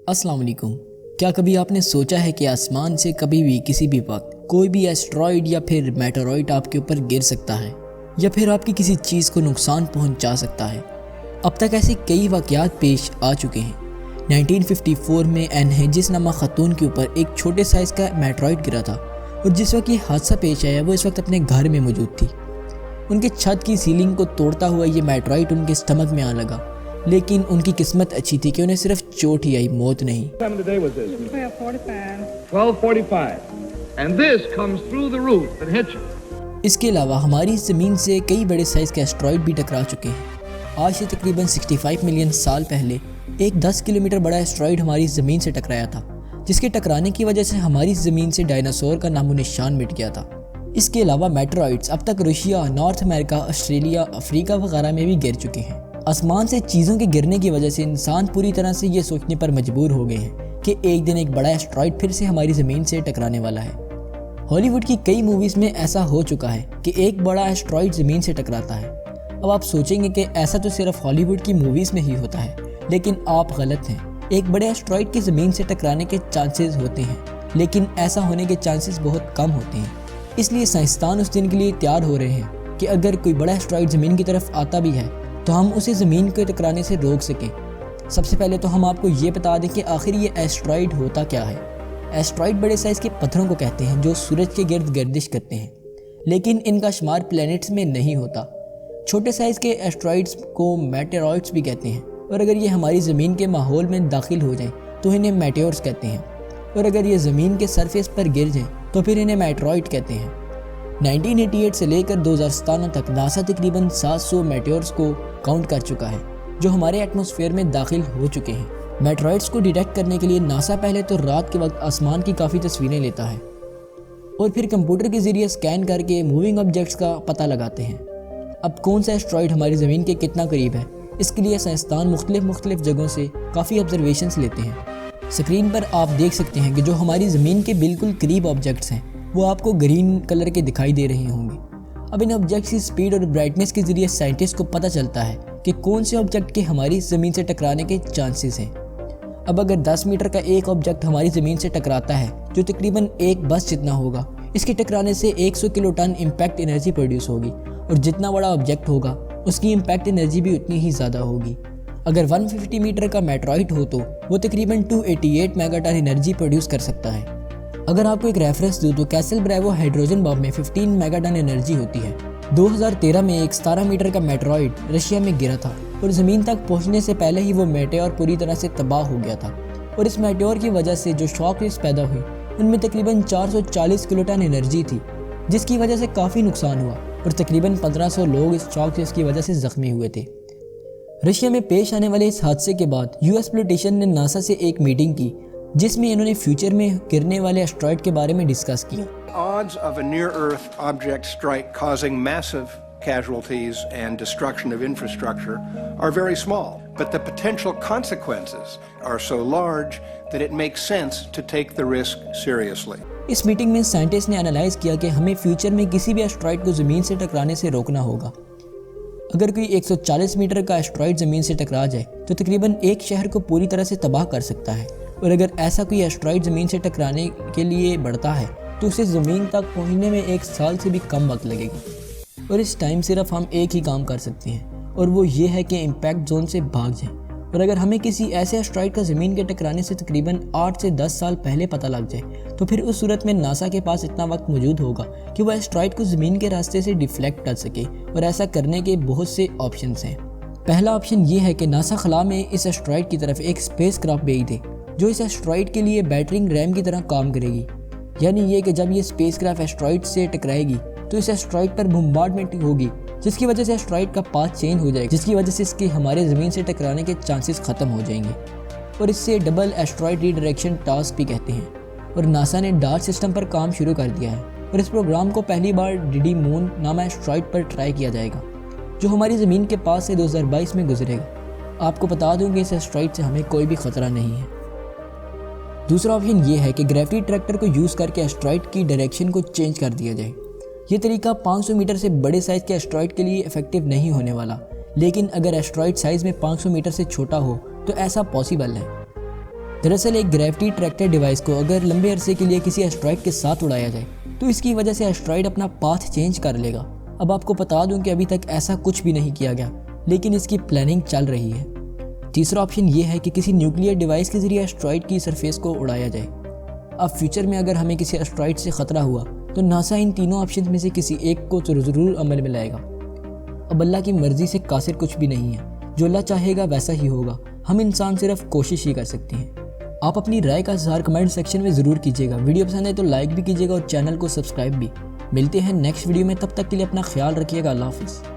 अस्सलाम वालेकुम। क्या कभी आपने सोचा है कि आसमान से कभी भी किसी भी वक्त कोई भी एस्ट्रॉइड या फिर मेटेरॉइड आपके ऊपर गिर सकता है या फिर आपकी किसी चीज़ को नुकसान पहुंचा सकता है। अब तक ऐसे कई वाक़यात पेश आ चुके हैं। 1954 में एन हेजिस नामा खातून के ऊपर एक छोटे साइज़ का मेटेरॉइड गिरा था और जिस वक्त ये हादसा पेश आया वो इस वक्त अपने घर में मौजूद थी। उनके छत की सीलिंग को तोड़ता हुआ ये मेटेरॉइड उनके स्टमक में आ लगा, लेकिन उनकी किस्मत अच्छी थी कि उन्हें सिर्फ चोट ही आई, मौत नहीं। 12:45 and this comes through the roof and hits you. इसके अलावा हमारी ज़मीन से कई बड़े साइज़ के एस्ट्रॉइड भी टकरा चुके हैं। आज से तकरीबन 65 मिलियन साल पहले एक 10 किलोमीटर बड़ा एस्ट्रॉइड हमारी ज़मीन से टकराया था, जिसके टकराने की वजह से हमारी ज़मीन से डायनासोर का नामो निशान मिट गया था। इसके अलावा मेटेरॉइड्स अब तक Russia, north America, Australia, Africa वगैरह में भी गिर चुके हैं। आसमान से चीज़ों के गिरने की वजह से इंसान पूरी तरह से ये सोचने पर मजबूर हो गए हैं कि एक दिन एक बड़ा एस्ट्रॉइड फिर से हमारी ज़मीन से टकराने वाला है। हॉलीवुड की कई मूवीज़ में ऐसा हो चुका है कि एक बड़ा एस्ट्रॉइड ज़मीन से टकराता है। अब आप सोचेंगे कि ऐसा तो सिर्फ हॉलीवुड की मूवीज़ में ही होता है, लेकिन आप गलत हैं। एक बड़े एस्ट्रॉइड की ज़मीन से टकराने के चांसेस होते हैं, लेकिन ऐसा होने के चांसेस बहुत कम होते हैं। इसलिए साइंसदान उस दिन के लिए तैयार हो रहे हैं कि अगर कोई बड़ा एस्ट्रॉइड ज़मीन की तरफ आता भी है तो हम उसे ज़मीन के टकराने से रोक सकें। सबसे पहले तो हम आपको ये बता दें कि आखिर ये एस्ट्रॉइड होता क्या है। एस्ट्रॉइड बड़े साइज़ के पत्थरों को कहते हैं जो सूरज के गिर्द गर्दिश करते हैं, लेकिन इनका शुमार प्लैनेट्स में नहीं होता। छोटे साइज़ के एस्ट्रॉइड्स को मेटेरॉइड्स भी कहते हैं, और अगर ये हमारी ज़मीन के माहौल में दाखिल हो जाएं तो इन्हें मेटेओर्स कहते हैं, और अगर ये ज़मीन के सरफेस पर गिर जाएं तो फिर इन्हें मेटेरॉइड कहते हैं। 1988 से लेकर 2017 तक नासा तकरीबन 700 मेटेओर्स को काउंट कर चुका है जो हमारे एटमॉस्फेयर में दाखिल हो चुके हैं। मेटेरॉइड्स को डिटेक्ट करने के लिए नासा पहले तो रात के वक्त आसमान की काफ़ी तस्वीरें लेता है और फिर कंप्यूटर के ज़रिए स्कैन करके मूविंग ऑब्जेक्ट्स का पता लगाते हैं। अब कौन सा एस्ट्रॉइड हमारी ज़मीन के कितना करीब है, इसके लिए साइंसदान मुख्तलिफ जगहों से काफ़ी ऑब्जर्वेशंस लेते हैं। स्क्रीन पर आप देख सकते हैं कि जो हमारी ज़मीन के बिल्कुल करीब ऑब्जेक्ट्स हैं वो आपको ग्रीन कलर के दिखाई दे रहे होंगे। अब इन ऑब्जेक्ट्स की स्पीड और ब्राइटनेस के ज़रिए साइंटिस्ट को पता चलता है कि कौन से ऑब्जेक्ट के हमारी ज़मीन से टकराने के चांसेस हैं। अब अगर 10 मीटर का एक ऑब्जेक्ट हमारी ज़मीन से टकराता है जो तकरीबन एक बस जितना होगा, इसके टकराने से 100 kilo ton impact energy produce होगी, और जितना बड़ा ऑब्जेक्ट होगा उसकी इम्पैक्ट एनर्जी भी उतनी ही ज़्यादा होगी। अगर 150 मीटर का मेटेरॉइड हो तो वो तकरीबन 288 मेगाटन एनर्जी प्रोड्यूस कर सकता है। अगर आपको एक रेफरेंस दूँ तो कैसल ब्रेवो हाइड्रोजन बम में 15 मेगाटन एनर्जी होती है। 2013 में एक 17 मीटर का मेटेरॉइड रशिया में गिरा था और ज़मीन तक पहुंचने से पहले ही वो मेटेओर पूरी तरह से तबाह हो गया था, और इस मेटेओर की वजह से जो शॉक वेव्स पैदा हुई उनमें तकरीबन 440 किलोटन एनर्जी थी, जिसकी वजह से काफ़ी नुकसान हुआ और तकरीबन 1500 लोग इस शॉक वेव्स की वजह से ज़ख्मी हुए थे। रशिया में पेश आने वाले इस हादसे के बाद यूएस पॉलिटिशियन ने नासा से एक मीटिंग की जिसमें इन्होंने फ्यूचर में गिरने वाले एस्ट्रॉइड के बारे में डिस्कस किया। Odds of a near-Earth object strike causing massive casualties and destruction of infrastructure are very small, but the potential consequences are so large that it makes sense to take the risk seriously. इस meeting में scientist ने analyse किया कि हमें future में किसी भी asteroid को ज़मीन से टकराने से रोकना होगा। अगर कोई 140 मीटर का एस्ट्रॉइड ज़मीन से टकरा जाए तो तकरीबन एक शहर को पूरी तरह से तबाह कर सकता है, और अगर ऐसा कोई एस्ट्रॉइड ज़मीन से टकराने के लिए बढ़ता है तो उसे ज़मीन तक पहुंचने में 1 साल से भी कम वक्त लगेगा, और इस टाइम सिर्फ हम एक ही काम कर सकते हैं, और वो ये है कि इम्पैक्ट जोन से भाग जाएं। और अगर हमें किसी ऐसे एस्ट्रॉइड का ज़मीन के टकराने से तकरीबन 8 से 10 साल पहले पता लग जाए तो फिर उस सूरत में नासा के पास इतना वक्त मौजूद होगा कि वह एस्ट्रॉइड को ज़मीन के रास्ते से डिफ्लेक्ट कर सके, और ऐसा करने के बहुत से ऑप्शंस हैं। पहला ऑप्शन ये है कि नासा खला में इस एस्ट्रॉइड की तरफ एक स्पेस क्राफ्ट भेज दे जो इस एस्ट्रॉइड के लिए बैटरिंग रैम की तरह काम करेगी। यानी ये कि जब ये स्पेस क्राफ्ट एस्ट्रॉइड से टकराएगी तो इस एस्ट्रॉइड पर बम्बार्डमेंट होगी, जिसकी वजह से एस्ट्रॉइड का पाथ चेंज हो जाएगा, जिसकी वजह से इसके हमारे ज़मीन से टकराने के चांसेस ख़त्म हो जाएंगे, और इससे डबल एस्ट्रॉइड रीडायरेक्शन टास्क भी कहते हैं। और नासा ने डार्ट सिस्टम पर काम शुरू कर दिया है, और इस प्रोग्राम को पहली बार डीडी मून नामा एस्ट्रॉइड पर ट्राई किया जाएगा जो हमारी ज़मीन के पास से 2022 में गुजरेगा। आपको बता दूँ कि इस एस्ट्रॉइड से हमें कोई भी ख़तरा नहीं है। दूसरा ऑप्शन ये है कि ग्रेविटी ट्रैक्टर को यूज़ करके एस्ट्रॉइड की डायरेक्शन को चेंज कर दिया जाए। ये तरीका 500 मीटर से बड़े साइज़ के एस्ट्रॉइड के लिए इफेक्टिव नहीं होने वाला, लेकिन अगर एस्ट्रॉइड साइज़ में 500 मीटर से छोटा हो तो ऐसा पॉसिबल है। दरअसल एक ग्रेविटी ट्रैक्टर डिवाइस को अगर लंबे अरसे के लिए किसी एस्ट्रॉइड के साथ उड़ाया जाए तो इसकी वजह से एस्ट्रॉइड अपना पाथ चेंज कर लेगा। अब आपको बता दूं कि अभी तक ऐसा कुछ भी नहीं किया गया, लेकिन इसकी प्लानिंग चल रही है। तीसरा ऑप्शन ये है कि किसी न्यूक्लियर डिवाइस के जरिए एस्ट्रॉइड की सरफेस को उड़ाया जाए। अब फ्यूचर में अगर हमें किसी एस्ट्रॉइड से ख़तरा हुआ तो नासा इन तीनों ऑप्शन में से किसी एक को तो ज़रूर अमल में लाएगा। अब अल्लाह की मर्ज़ी से कासिर कुछ भी नहीं है, जो अल्लाह चाहेगा वैसा ही होगा। हम इंसान सिर्फ कोशिश ही कर सकते हैं। आप अपनी राय का इज़हार कमेंट सेक्शन में ज़रूर कीजिएगा। वीडियो पसंद है तो लाइक भी कीजिएगा और चैनल को सब्सक्राइब भी। मिलते हैं नेक्स्ट वीडियो में, तब तक के लिए अपना ख्याल रखिएगा। अल्लाह हाफ़िज़।